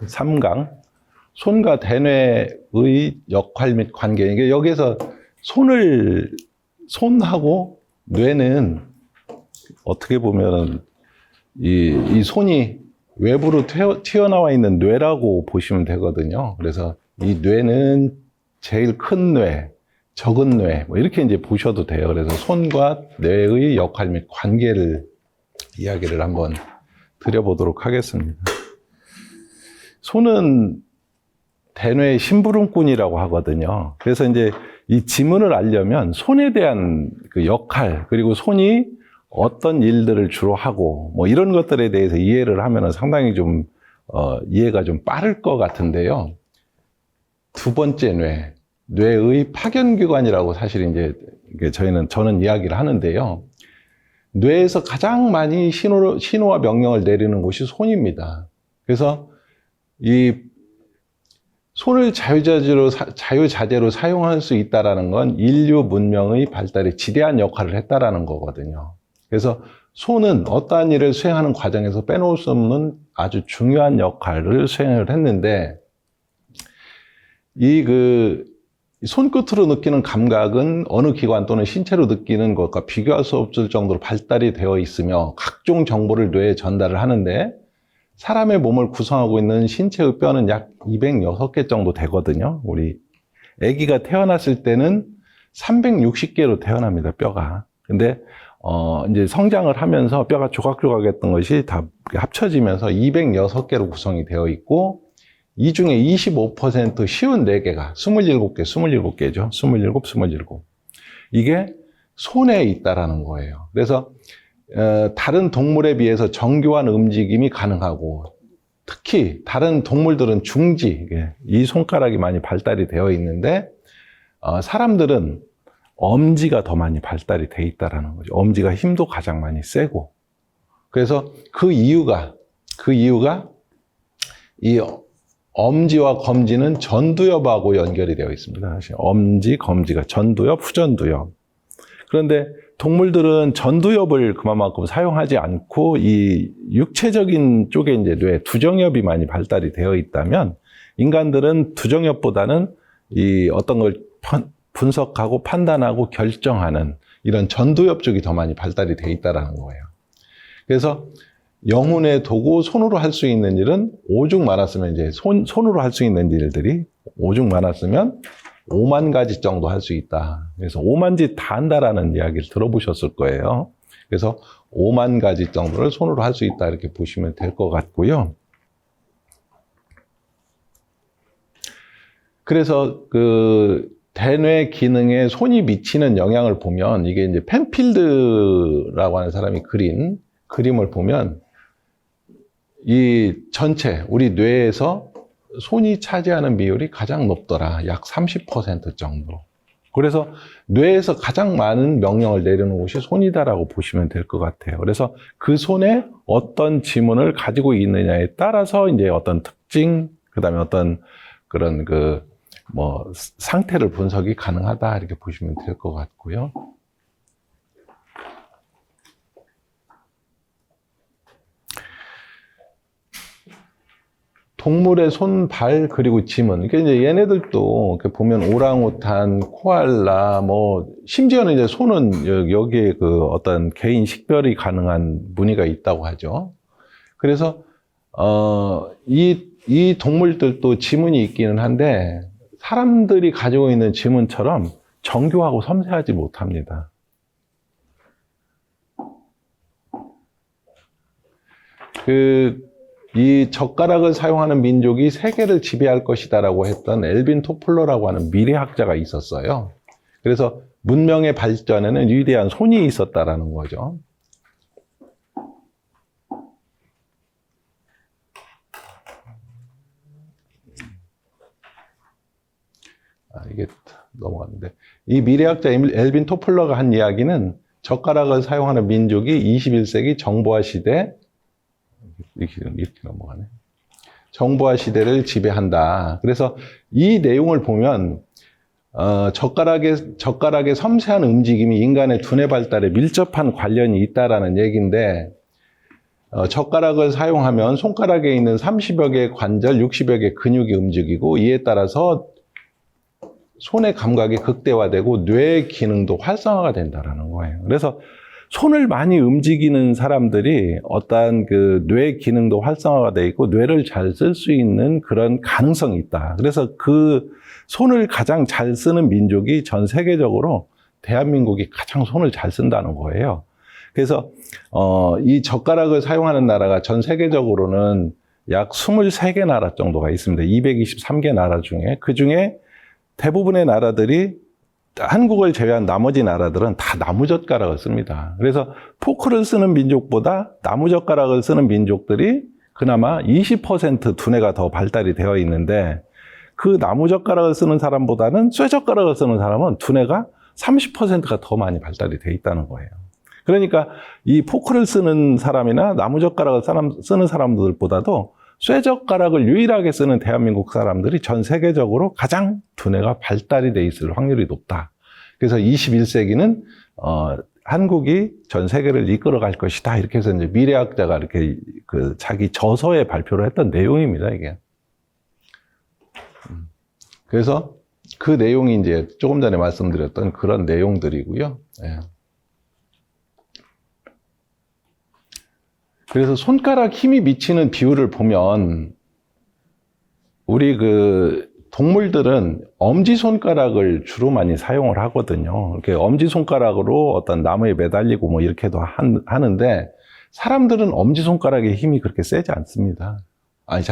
3강, 손과 대뇌의 역할 및 관계. 이게 여기에서 손하고 뇌는 어떻게 보면 이 손이 외부로 튀어나와 있는 뇌라고 보시면 되거든요. 그래서 이 뇌는 제일 큰 뇌, 적은 뇌, 뭐 이렇게 이제 보셔도 돼요. 그래서 손과 뇌의 역할 및 관계를 이야기를 한번 드려보도록 하겠습니다. 손은 대뇌의 심부름꾼이라고 하거든요. 그래서 이제 이 지문을 알려면 손에 대한 그 역할, 그리고 손이 어떤 일들을 주로 하고, 뭐 이런 것들에 대해서 이해를 하면은 상당히 좀, 이해가 좀 빠를 것 같은데요. 두 번째 뇌의 파견기관이라고 사실 이제 저는 이야기를 하는데요. 뇌에서 가장 많이 신호와 명령을 내리는 곳이 손입니다. 그래서 이 손을 자유자재로 사용할 수 있다는 건 인류 문명의 발달에 지대한 역할을 했다라는 거거든요. 그래서 손은 어떠한 일을 수행하는 과정에서 빼놓을 수 없는 아주 중요한 역할을 수행을 했는데, 손끝으로 느끼는 감각은 어느 기관 또는 신체로 느끼는 것과 비교할 수 없을 정도로 발달이 되어 있으며 각종 정보를 뇌에 전달을 하는데, 사람의 몸을 구성하고 있는 신체의 뼈는 약 206개 정도 되거든요. 우리 아기가 태어났을 때는 360개로 태어납니다, 뼈가. 근데 이제 성장을 하면서 뼈가 조각조각했던 것이 다 합쳐지면서 206개로 구성이 되어 있고, 이 중에 25% 쉬운 4개가 27개죠. 27. 이게 손에 있다라는 거예요. 그래서 다른 동물에 비해서 정교한 움직임이 가능하고, 특히 다른 동물들은 중지, 이 손가락이 많이 발달이 되어 있는데, 사람들은 엄지가 더 많이 발달이 돼 있다라는 거죠. 엄지가 힘도 가장 많이 세고. 그래서 그 이유가 이 엄지와 검지는 전두엽하고 연결이 되어 있습니다. 엄지, 검지가 전두엽, 후전두엽. 그런데 동물들은 전두엽을 그만큼 사용하지 않고 이 육체적인 쪽에 이제 뇌 두정엽이 많이 발달이 되어 있다면, 인간들은 두정엽보다는 이 어떤 걸 분석하고 판단하고 결정하는 이런 전두엽 쪽이 더 많이 발달이 되어 있다는 거예요. 그래서 영혼의 도구, 손으로 할 수 있는 일은 오죽 많았으면, 이제 손으로 할 수 있는 일들이 오죽 많았으면 5만 가지 정도 할 수 있다. 그래서 5만 지 다 한다라는 이야기를 들어보셨을 거예요. 그래서 5만 가지 정도를 손으로 할 수 있다, 이렇게 보시면 될 것 같고요. 그래서 대뇌 기능에 손이 미치는 영향을 보면, 이게 이제 펜필드라고 하는 사람이 그린 그림을 보면, 이 전체 우리 뇌에서 손이 차지하는 비율이 가장 높더라. 약 30% 정도. 그래서 뇌에서 가장 많은 명령을 내리는 곳이 손이다라고 보시면 될 것 같아요. 그래서 그 손에 어떤 지문을 가지고 있느냐에 따라서 이제 어떤 특징, 그다음에 어떤 그런 상태를 분석이 가능하다, 이렇게 보시면 될 것 같고요. 동물의 손, 발, 그리고 지문. 그러니까 이제 얘네들도 보면 오랑우탄, 코알라, 심지어는 이제 손은 여기에 어떤 개인 식별이 가능한 무늬가 있다고 하죠. 그래서, 이 동물들도 지문이 있기는 한데, 사람들이 가지고 있는 지문처럼 정교하고 섬세하지 못합니다. 이 젓가락을 사용하는 민족이 세계를 지배할 것이다라고 했던 엘빈 토플러라고 하는 미래학자가 있었어요. 그래서 문명의 발전에는 위대한 손이 있었다라는 거죠. 이게 넘어갔는데, 이 미래학자 엘빈 토플러가 한 이야기는 젓가락을 사용하는 민족이 21세기 정보화 시대, 이렇게 넘어가네. 정보화 시대를 지배한다. 그래서 이 내용을 보면 젓가락의 섬세한 움직임이 인간의 두뇌 발달에 밀접한 관련이 있다라는 얘기인데, 젓가락을 사용하면 손가락에 있는 30여 개의 관절, 60여 개의 근육이 움직이고 이에 따라서 손의 감각이 극대화되고 뇌의 기능도 활성화가 된다는 거예요. 그래서 손을 많이 움직이는 사람들이 어떠한 그 뇌 기능도 활성화가 돼 있고 뇌를 잘 쓸 수 있는 그런 가능성이 있다. 그래서 그 손을 가장 잘 쓰는 민족이 전 세계적으로 대한민국이 가장 손을 잘 쓴다는 거예요. 그래서 이 젓가락을 사용하는 나라가 전 세계적으로는 약 23개 나라 정도가 있습니다. 223개 나라 중에 그중에 대부분의 나라들이 한국을 제외한 나머지 나라들은 다 나무젓가락을 씁니다. 그래서 포크를 쓰는 민족보다 나무젓가락을 쓰는 민족들이 그나마 20% 두뇌가 더 발달이 되어 있는데 그 나무젓가락을 쓰는 사람보다는 쇠젓가락을 쓰는 사람은 두뇌가 30%가 더 많이 발달이 되어 있다는 거예요. 그러니까 이 포크를 쓰는 사람이나 나무젓가락을 쓰는 사람들보다도 쇠젓가락을 유일하게 쓰는 대한민국 사람들이 전 세계적으로 가장 두뇌가 발달이 돼 있을 확률이 높다. 그래서 21세기는 한국이 전 세계를 이끌어갈 것이다. 이렇게 해서 이제 미래학자가 이렇게 그 자기 저서에 발표를 했던 내용입니다, 이게. 그래서 그 내용이 이제 조금 전에 말씀드렸던 그런 내용들이고요. 예. 그래서 손가락 힘이 미치는 비율을 보면 우리 그 동물들은 엄지손가락을 주로 많이 사용을 하거든요. 이렇게 엄지손가락으로 어떤 나무에 매달리고 뭐 이렇게도 하는데 사람들은 엄지손가락의 힘이 그렇게 세지 않습니다. 아니,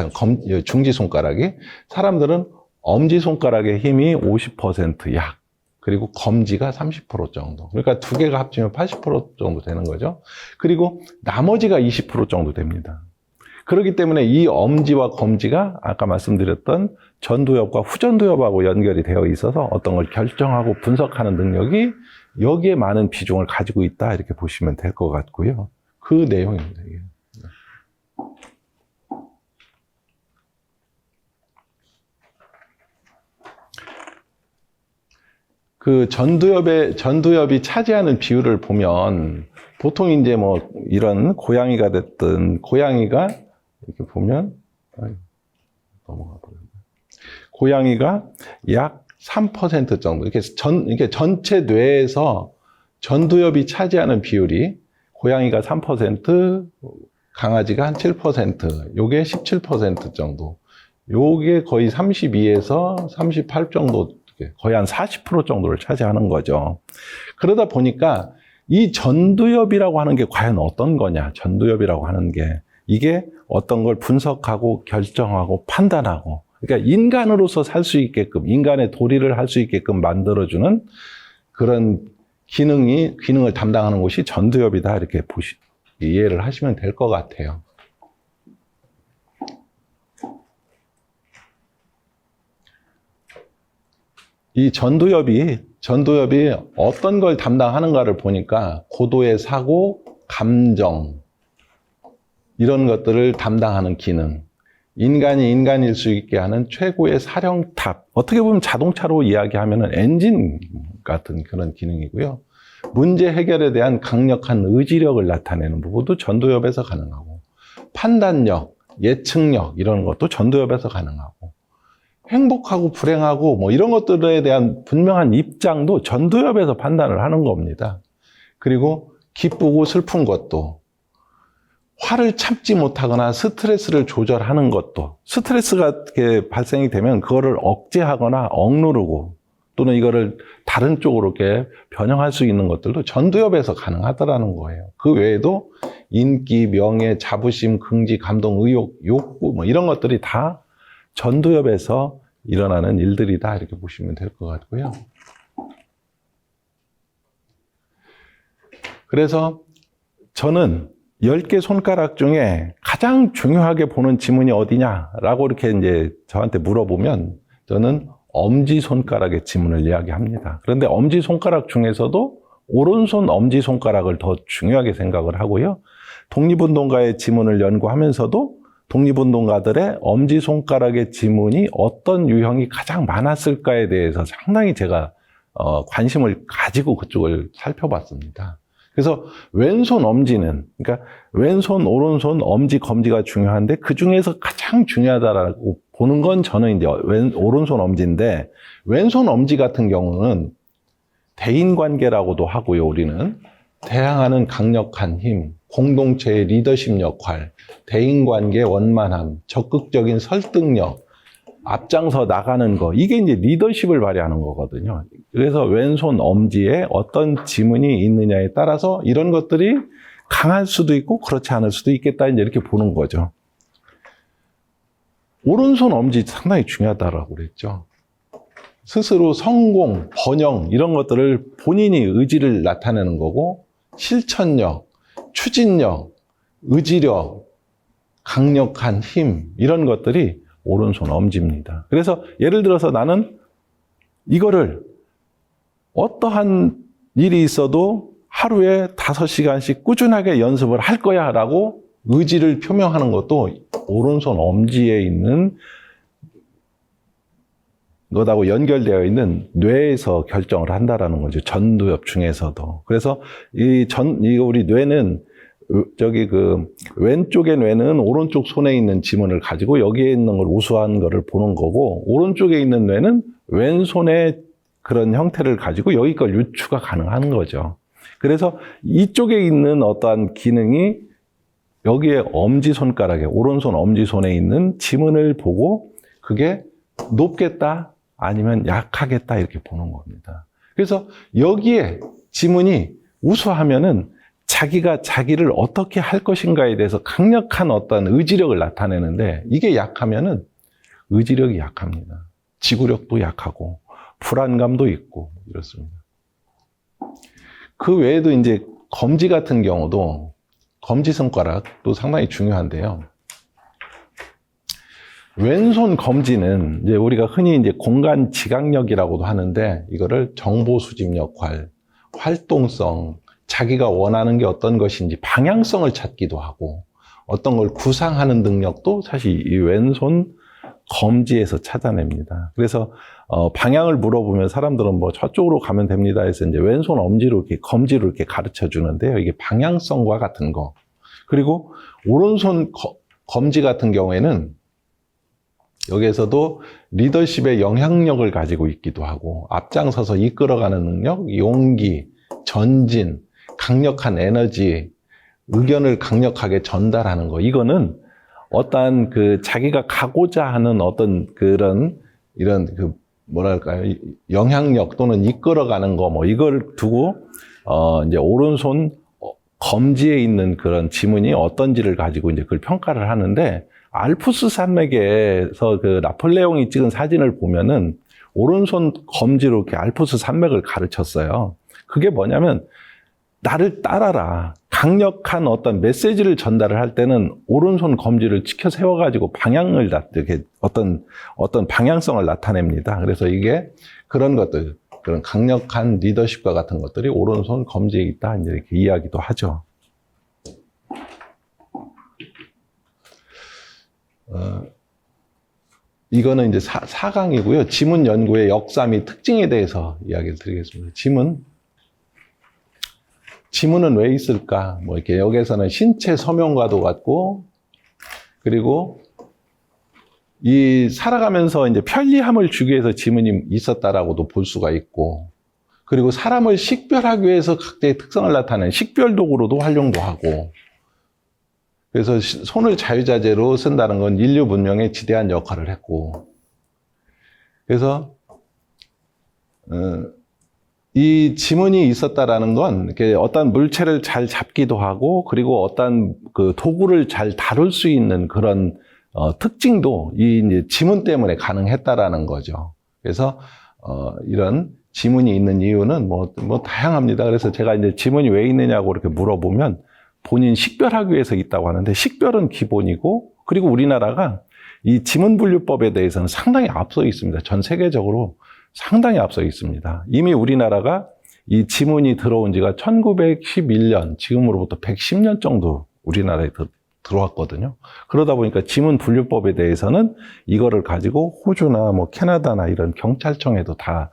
중지손가락이. 사람들은 엄지손가락의 힘이 50% 약. 그리고 검지가 30% 정도. 그러니까 두 개가 합치면 80% 정도 되는 거죠. 그리고 나머지가 20% 정도 됩니다. 그렇기 때문에 이 엄지와 검지가 아까 말씀드렸던 전두엽과 후전두엽하고 연결이 되어 있어서 어떤 걸 결정하고 분석하는 능력이 여기에 많은 비중을 가지고 있다. 이렇게 보시면 될 것 같고요. 그 내용입니다. 이게. 그 전두엽이 차지하는 비율을 보면 보통 이제 뭐 이런 고양이가 됐든 고양이가 이렇게 보면 넘어가 버렸네. 고양이가 약 3% 정도 이렇게 전체 뇌에서 전두엽이 차지하는 비율이 고양이가 3%, 강아지가 한 7%, 요게 17% 정도. 요게 거의 32에서 38 정도, 거의 한 40% 정도를 차지하는 거죠. 그러다 보니까 이 전두엽이라고 하는 게 과연 어떤 거냐, 전두엽이라고 하는 게 이게 어떤 걸 분석하고 결정하고 판단하고, 그러니까 인간으로서 살 수 있게끔, 인간의 도리를 할 수 있게끔 만들어주는 그런 기능을 담당하는 곳이 전두엽이다. 이렇게 이해를 하시면 될 것 같아요. 이 전두엽이 어떤 걸 담당하는가를 보니까 고도의 사고, 감정, 이런 것들을 담당하는 기능, 인간이 인간일 수 있게 하는 최고의 사령탑, 어떻게 보면 자동차로 이야기하면 엔진 같은 그런 기능이고요. 문제 해결에 대한 강력한 의지력을 나타내는 부분도 전두엽에서 가능하고, 판단력, 예측력 이런 것도 전두엽에서 가능하고, 행복하고 불행하고 뭐 이런 것들에 대한 분명한 입장도 전두엽에서 판단을 하는 겁니다. 그리고 기쁘고 슬픈 것도, 화를 참지 못하거나 스트레스를 조절하는 것도, 스트레스가 이렇게 발생이 되면 그거를 억제하거나 억누르고 또는 이거를 다른 쪽으로 이렇게 변형할 수 있는 것들도 전두엽에서 가능하다라는 거예요. 그 외에도 인기, 명예, 자부심, 긍지, 감동, 의욕, 욕구 뭐 이런 것들이 다 전두엽에서 일어나는 일들이다. 이렇게 보시면 될 것 같고요. 그래서 저는 10개 손가락 중에 가장 중요하게 보는 지문이 어디냐라고 이렇게 이제 저한테 물어보면 저는 엄지손가락의 지문을 이야기합니다. 그런데 엄지손가락 중에서도 오른손 엄지손가락을 더 중요하게 생각을 하고요. 독립운동가의 지문을 연구하면서도 독립운동가들의 엄지손가락의 지문이 어떤 유형이 가장 많았을까에 대해서 상당히 제가 관심을 가지고 그쪽을 살펴봤습니다. 그래서 왼손 엄지는, 그러니까 왼손, 오른손, 엄지, 검지가 중요한데 그 중에서 가장 중요하다라고 보는 건 저는 이제 오른손 엄지인데, 왼손 엄지 같은 경우는 대인관계라고도 하고요, 우리는. 대항하는 강력한 힘, 공동체의 리더십 역할, 대인관계 원만함, 적극적인 설득력, 앞장서 나가는 거, 이게 이제 리더십을 발휘하는 거거든요. 그래서 왼손 엄지에 어떤 지문이 있느냐에 따라서 이런 것들이 강할 수도 있고 그렇지 않을 수도 있겠다, 이제 이렇게 보는 거죠. 오른손 엄지 상당히 중요하다라고 그랬죠. 스스로 성공, 번영, 이런 것들을 본인이 의지를 나타내는 거고, 실천력, 추진력, 의지력, 강력한 힘, 이런 것들이 오른손 엄지입니다. 그래서 예를 들어서 나는 이거를 어떠한 일이 있어도 하루에 5시간씩 꾸준하게 연습을 할 거야 라고 의지를 표명하는 것도 오른손 엄지에 있는 것하고 연결되어 있는 뇌에서 결정을 한다라는 거죠. 전두엽 중에서도. 그래서 우리 뇌는 왼쪽의 뇌는 오른쪽 손에 있는 지문을 가지고 여기에 있는 걸 우수한 거를 보는 거고, 오른쪽에 있는 뇌는 왼손의 그런 형태를 가지고 여기 걸 유추가 가능한 거죠. 그래서 이쪽에 있는 어떠한 기능이 여기에 엄지손가락에, 오른손 엄지손에 있는 지문을 보고 그게 높겠다 아니면 약하겠다 이렇게 보는 겁니다. 그래서 여기에 지문이 우수하면은 자기가 자기를 어떻게 할 것인가에 대해서 강력한 어떤 의지력을 나타내는데, 이게 약하면은 의지력이 약합니다. 지구력도 약하고 불안감도 있고 이렇습니다. 그 외에도 이제 검지 같은 경우도, 검지손가락도 상당히 중요한데요. 왼손 검지는 이제 우리가 흔히 이제 공간 지각력이라고도 하는데, 이거를 정보 수집 역할, 활동성, 자기가 원하는 게 어떤 것인지 방향성을 찾기도 하고, 어떤 걸 구상하는 능력도 사실 이 왼손 검지에서 찾아냅니다. 그래서 방향을 물어보면 사람들은 뭐 저쪽으로 가면 됩니다 해서 이제 왼손 엄지로 이렇게 검지로 이렇게 가르쳐 주는데요. 이게 방향성과 같은 거. 그리고 오른손 검지 같은 경우에는 여기에서도 리더십의 영향력을 가지고 있기도 하고, 앞장서서 이끌어가는 능력, 용기, 전진, 강력한 에너지, 의견을 강력하게 전달하는 거. 이거는 어떠한 자기가 가고자 하는 어떤 이런 뭐랄까요, 영향력 또는 이끌어가는 거, 뭐 이걸 두고 이제 오른손 검지에 있는 그런 지문이 어떤지를 가지고 이제 그걸 평가를 하는데, 알프스 산맥에서 나폴레옹이 찍은 사진을 보면은 오른손 검지로 이렇게 알프스 산맥을 가르쳤어요. 그게 뭐냐면, 나를 따라라. 강력한 어떤 메시지를 전달을 할 때는 오른손 검지를 치켜 세워가지고 방향을 이렇게 어떤 방향성을 나타냅니다. 그래서 이게 그런 것들, 그런 강력한 리더십과 같은 것들이 오른손 검지에 있다, 이렇게 이야기도 하죠. 이거는 이제 4강이고요. 지문 연구의 역사 및 특징에 대해서 이야기를 드리겠습니다. 지문은 왜 있을까? 뭐 이렇게 여기에서는 신체 서명과도 같고, 그리고 이 살아가면서 이제 편리함을 주기 위해서 지문이 있었다라고도 볼 수가 있고, 그리고 사람을 식별하기 위해서 각자의 특성을 나타내는 식별 도구로도 활용도 하고, 그래서 손을 자유자재로 쓴다는 건 인류 문명에 지대한 역할을 했고, 그래서 이 지문이 있었다라는 건 이렇게 어떤 물체를 잘 잡기도 하고, 그리고 어떤 도구를 잘 다룰 수 있는 그런 특징도 이 이제 지문 때문에 가능했다라는 거죠. 그래서 이런 지문이 있는 이유는 뭐 다양합니다. 그래서 제가 이제 지문이 왜 있느냐고 이렇게 물어보면 본인 식별하기 위해서 있다고 하는데, 식별은 기본이고, 그리고 우리나라가 이 지문분류법에 대해서는 상당히 앞서 있습니다. 전 세계적으로 상당히 앞서 있습니다. 이미 우리나라가 이 지문이 들어온 지가 1911년, 지금으로부터 110년 정도 우리나라에 들어왔거든요. 그러다 보니까 지문 분류법에 대해서는 이거를 가지고 호주나 뭐 캐나다나 이런 경찰청에도 다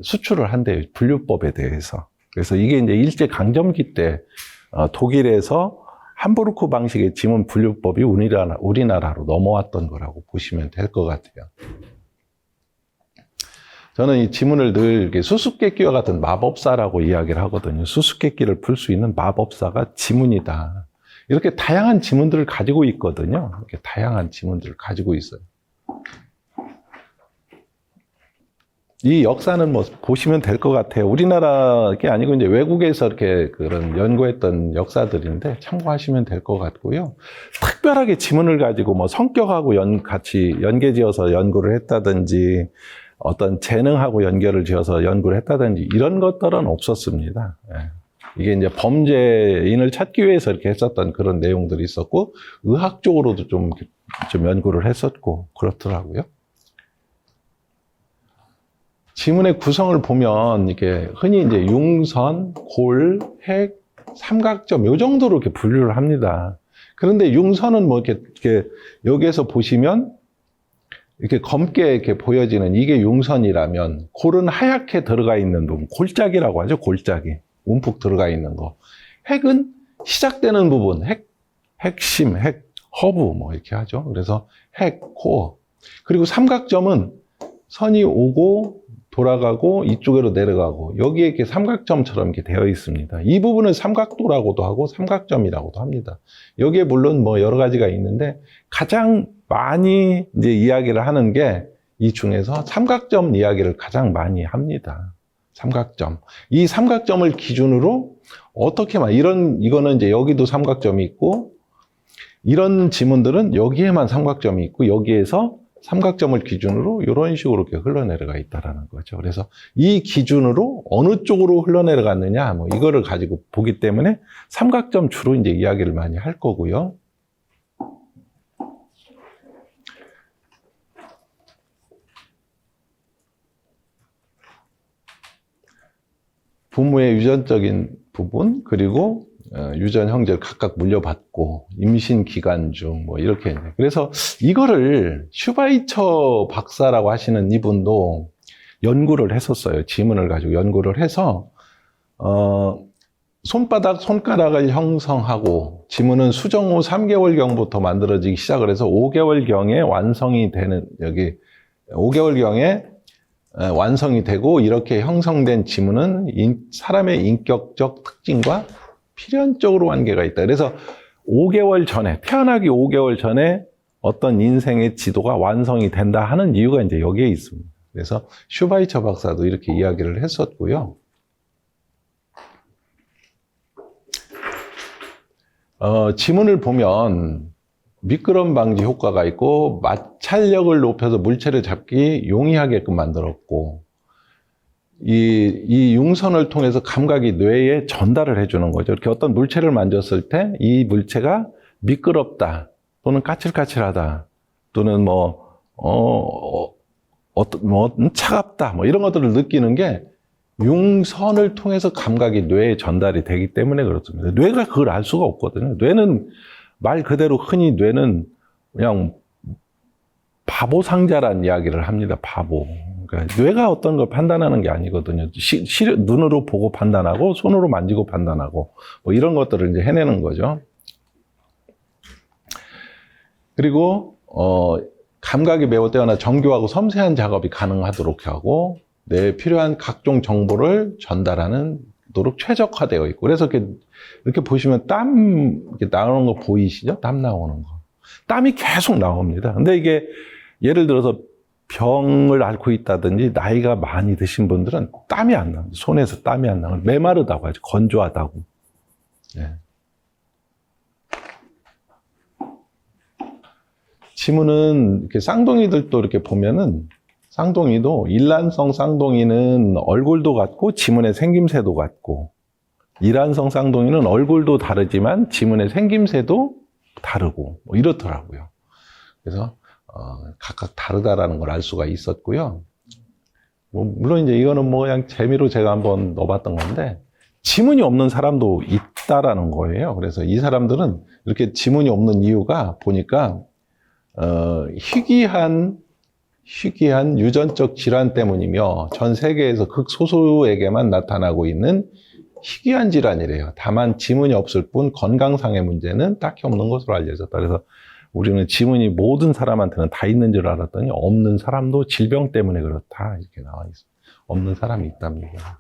수출을 한대요. 분류법에 대해서. 그래서 이게 이제 일제 강점기 때 독일에서 함부르크 방식의 지문 분류법이 우리나라로 넘어왔던 거라고 보시면 될 것 같아요. 저는 이 지문을 늘 수수께끼와 같은 마법사라고 이야기를 하거든요. 수수께끼를 풀 수 있는 마법사가 지문이다. 이렇게 다양한 지문들을 가지고 있거든요. 이렇게 다양한 지문들을 가지고 있어요. 이 역사는 뭐 보시면 될 것 같아요. 우리나라 게 아니고 이제 외국에서 이렇게 그런 연구했던 역사들인데 참고하시면 될 것 같고요. 특별하게 지문을 가지고 뭐 성격하고 같이 연계지어서 연구를 했다든지 어떤 재능하고 연결을 지어서 연구를 했다든지 이런 것들은 없었습니다. 이게 이제 범죄인을 찾기 위해서 이렇게 했었던 그런 내용들이 있었고 의학적으로도 좀 연구를 했었고 그렇더라고요. 지문의 구성을 보면 이게 흔히 이제 융선, 골, 획, 삼각점 요 정도로 이렇게 분류를 합니다. 그런데 융선은 뭐 이렇게 여기에서 보시면 이렇게 검게 이렇게 보여지는 이게 융선이라면 골은 하얗게 들어가 있는 부분, 골짜기라고 하죠. 골짜기. 움푹 들어가 있는 거. 획은 시작되는 부분, 핵심, 허브 뭐 이렇게 하죠. 그래서 핵, 코어. 그리고 삼각점은 선이 오고 돌아가고 이쪽으로 내려가고 여기에 이렇게 삼각점처럼 이렇게 되어 있습니다. 이 부분은 삼각도라고도 하고 삼각점이라고도 합니다. 여기에 물론 뭐 여러 가지가 있는데 가장 많이 이제 이야기를 하는 게 이 중에서 삼각점 이야기를 가장 많이 합니다. 삼각점. 이 삼각점을 기준으로 어떻게 이거는 이제 여기도 삼각점이 있고 이런 지문들은 여기에만 삼각점이 있고 여기에서 삼각점을 기준으로 이런 식으로 이렇게 흘러내려가 있다라는 거죠. 그래서 이 기준으로 어느 쪽으로 흘러내려갔느냐, 뭐 이거를 가지고 보기 때문에 삼각점 주로 이제 이야기를 많이 할 거고요. 부모의 유전적인 부분, 그리고 유전 형제를 각각 물려받고 임신 기간 중 뭐 이렇게. 그래서 이거를 슈바이처 박사라고 하시는 이분도 연구를 했었어요. 지문을 가지고 연구를 해서 손가락을 형성하고 지문은 수정 후 3개월경부터 만들어지기 시작을 해서 5개월경에 완성이 되는, 여기 5개월경에 완성이 되고 이렇게 형성된 지문은 사람의 인격적 특징과 필연적으로 관계가 있다. 그래서 5개월 전에, 태어나기 5개월 전에 어떤 인생의 지도가 완성이 된다 하는 이유가 이제 여기에 있습니다. 그래서 슈바이처 박사도 이렇게 이야기를 했었고요. 지문을 보면 미끄럼 방지 효과가 있고 마찰력을 높여서 물체를 잡기 용이하게끔 만들었고 이 융선을 통해서 감각이 뇌에 전달을 해주는 거죠. 이렇게 어떤 물체를 만졌을 때 이 물체가 미끄럽다 또는 까칠까칠하다 또는 차갑다 뭐 이런 것들을 느끼는 게 융선을 통해서 감각이 뇌에 전달이 되기 때문에 그렇습니다. 뇌가 그걸 알 수가 없거든요. 뇌는 말 그대로 흔히 뇌는 그냥 바보 상자란 이야기를 합니다. 바보. 그러니까 뇌가 어떤 걸 판단하는 게 아니거든요. 눈으로 보고 판단하고 손으로 만지고 판단하고 뭐 이런 것들을 이제 해내는 거죠. 그리고 감각이 매우 뛰어나 정교하고 섬세한 작업이 가능하도록 하고 뇌에 필요한 각종 정보를 전달하는 도록 최적화되어 있고 그래서 이렇게 보시면 땀 이렇게 나오는 거 보이시죠? 땀 나오는 거. 땀이 계속 나옵니다. 근데 이게 예를 들어서 병을 앓고 있다든지 나이가 많이 드신 분들은 땀이 안 나요. 손에서 땀이 안 나요. 메마르다고 하죠. 건조하다고. 네. 지문은 이렇게 쌍둥이들도 이렇게 보면은 쌍둥이도 일란성 쌍둥이는 얼굴도 같고 지문의 생김새도 같고 이란성 쌍둥이는 얼굴도 다르지만 지문의 생김새도 다르고 뭐 이렇더라고요. 그래서 각각 다르다라는 걸 알 수가 있었고요. 물론 이제 이거는 뭐 그냥 재미로 제가 한번 넣어봤던 건데 지문이 없는 사람도 있다라는 거예요. 그래서 이 사람들은 이렇게 지문이 없는 이유가 보니까 희귀한 유전적 질환 때문이며 전 세계에서 극소수에게만 나타나고 있는 희귀한 질환이래요. 다만 지문이 없을 뿐 건강상의 문제는 딱히 없는 것으로 알려졌다. 그래서 우리는 지문이 모든 사람한테는 다 있는 줄 알았더니 없는 사람도 질병 때문에 그렇다 이렇게 나와 있어요. 없는 사람이 있답니다.